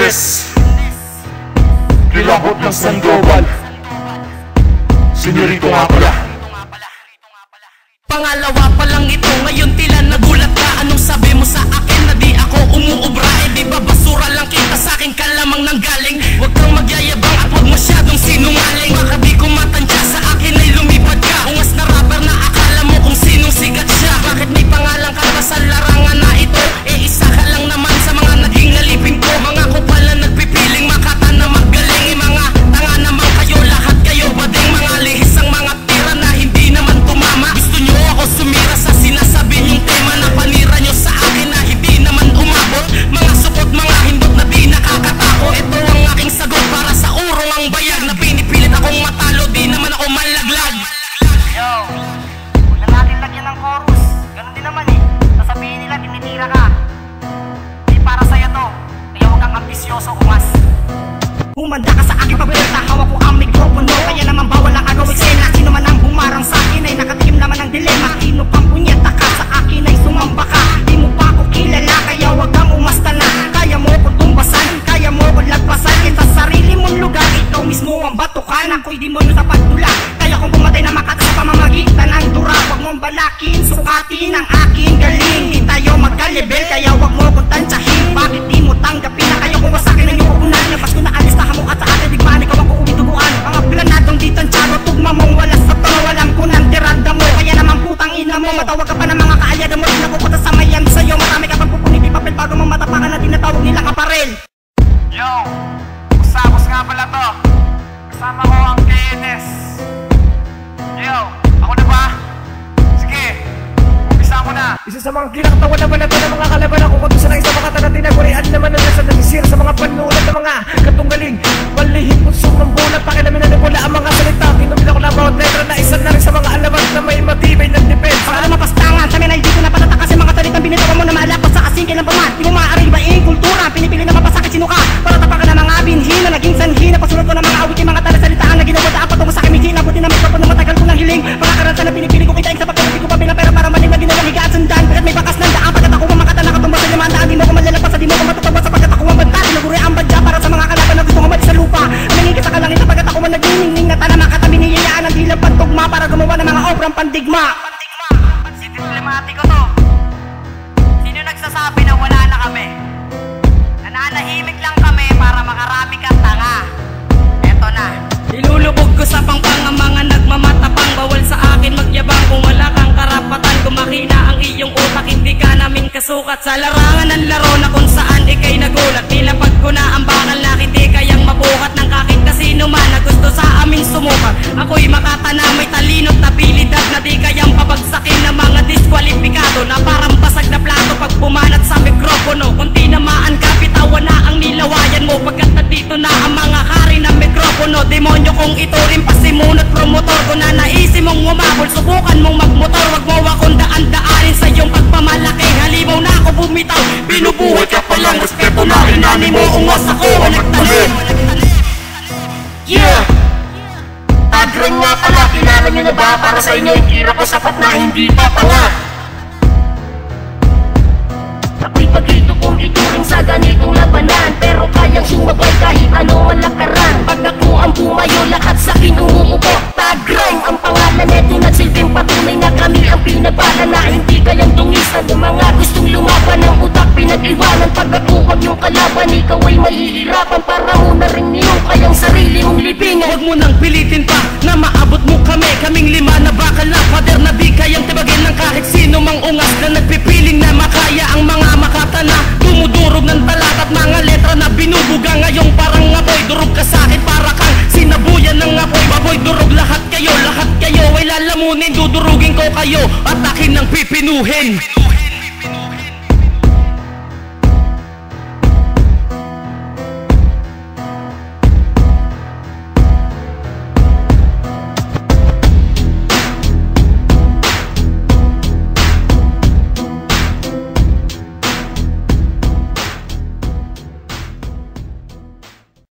Witness, kilabot ng Sandoval. Senyorito nga pala. Pangalawa pa lang ito, ngayon tila nagulat ka. Anong sabi mo sa akin na di ako umuubra? Eh di ba basura lang kita sa akin ka lamang nanggaling? Huwag kang magyayabang at huwag masyadong sinungaling. Baka di ko matansya sa akin ay lumipad ka. Ungas na rapper na akala mo kung sinong sigat siya. Bakit may pangalan ka pa sa larangan na ito? Eh isa ka lang naman sa mga naging nalipin ko. Mga kupal na nagpipiling makata na magaling. Eh mga tanga naman kayo, lahat kayo bading. Mga lihis ang mga tira na hindi naman tumama. Gusto nyo ako sumira sa sinasabi nyong tema na panira nyo sa akin na hindi naman umabot. Mga supot, mga hindot na di nakakatako. Ito ang aking sagot para sa urong ang bayag na pinipilit akong matalo, di naman ako malaglag. Yo, huwag na natin lagyan ng chorus. Ganon din naman eh. Sasabihin nila tinitira ka. Di para sa'yo to, kaya huwag kang ambisyoso ungas. Humanda ka sa aking pagpilita, hawak ko ang mikropono. Kaya naman bawal ang agaw eksena. Sino man ang humarang sa akin ay nakatikim naman ng dilema. Sino pang punyeta ka sa akin ay sumamba ka. Di mo pa ako kilala kaya wag kang umasta na. Kaya mo ko tumbasan, kaya mo ko lagpasan. Sa sarili mong lugar, ikaw mismo ang batukan. Ako'y demonyo sa pagtula, kaya kung pumatay na makata sa pamamagitan ng dura. Wag mong balakin, sukatin ang aking galing. Di tayo magka-level, kaya wag mo ko tansyahin. Bakit di mo tanggapin na kayo kung wasakin ang iyong upunan? Labas ko na alis na hamok at sa atin digmaan, ikaw ang uuwi-tuguan. Mga planadong di tansyado, tugma mong walas sa to. Walang ko ng tirada mo, kaya naman putang ina mo. Matawag ka pa ng mga kaalyada mo, nakukuta sa mayan sa'yo. Marami ka pang pupuniti papel bago mong matapakan na tinatawag nilang aparel. Yo, usapos nga pala to. Kasama ko ang KNS. Yo, ako na ba? Sige, umpisa mo na. Isa sa mga kinakatawa naman na ito ng mga kalaban ako. Kung sa isang mga tinagurian naman na nasa nagsisira sa mga panulat ng mga katunggaling. Malihing punsong ng bulat, pakilamin na nabula ang mga salita. Tinumil ako na bawat letra na isa na rin sa mga alamat na may matibay ng depensa. Para mapastangan, sa minay di ko na patata kasi mga salitang binitawa mo na malapas sa kasingkin ng paman. Di mo maaaring ibaing kultura, pinipili na mapasakit sino ka. Para tapakan ng mga binhi na naging sanhi. Napasunod ko ng mga awit yung mga talasalitaan na ginawa daan patungo sa akin. Hindi nabuti na may kapag na matagal ko ng hiling. Mga karansa na pinipili ko kitain sa papel. Hindi ko pa pinapera para maling na ginawang higaan sundan. Pagkat may bakas ng daan, pagkat ako mamakata nakatumba sa limandaan. Di mo ko malalagpas sa di mo ko matatawa sapagkat ako ang banta. Tinaguri ang badya para sa mga kalaban na gusto ko mali sa lupa. Nangingin kita kalangin sapagkat ako man nagniningning na tala makatabi niyayaan ang dilang pagtugma para gumawa ng mga obrang pandigma. Si problematiko to. Sino nagsasabi na wala na kami? Nananahimik lang kami para makarami kang tanga. Eto na. Ilulubog ko sa pangpang ang mga nagmamatapang. Bawal sa akin magyabang kung wala kang karapatan. Kumahina ang iyong utak, hindi ka namin kasukat. Sa larangan ng laro na kung saan ikay nagulat. Nilapag ko na ang bakal na hindi kayang mabuhat ng kahit kasino man na gusto sa aming sumukat. Ako'y makata na may talinot na pilidad na di kayang pabagsakin ng mga diskwalipikado. Na parang basag na plato pag pumanat sa mikropono. Kung tinamaan ka, bitawan na ang nilawayan mo. Pagkat nandito na ang mga hari ng mikropono. Demonyo kong ito rin pasimunot promotor. Kung nanaisin mong umabol, subukan mong magmotor. Wag mo akong daan-daanin sa iyong pagpamalaki. Halimaw na ako bumitaw, binubuhay ka pa lang. Respeto na inani mo, ungas ako, walang talim. Yeah! Tagran nga pala, kilala nyo na ba? Para sa inyo, ikira ko sapat na hindi pa pala. Ako'y pagito kung ituring sa ganitong labanan. Pero kayang sumabay kahit ano man lakaran. Pag ako ang bumayo, lahat sa'kin umuupo. Tagran ang pangalan neto, nagsilbing patunay na kami ang pinabala. Na hindi kayang tungisan ng mga gustong lumaban. Ang utak pinag-iwanan, pag ako wag yung kalaban. Ikaw ay mahihirapan para mo na rin yung kayang sarili mong libingan. Huwag mo nang pilitin pa na maabot mo kami. Kaming lima na bakal na pader na di kayang tibagin ng kahit sino mang ungas. Na nagpipiling na makaya ang mga makata na dumudurog ng talat at mga letra na binubuga. Ngayong parang apoy, durog ka sa'kin para kang sinabuyan ng apoy. Baboy, durog lahat kayo ay lalamunin. Dudurugin ko kayo at akin ang pipinuhin.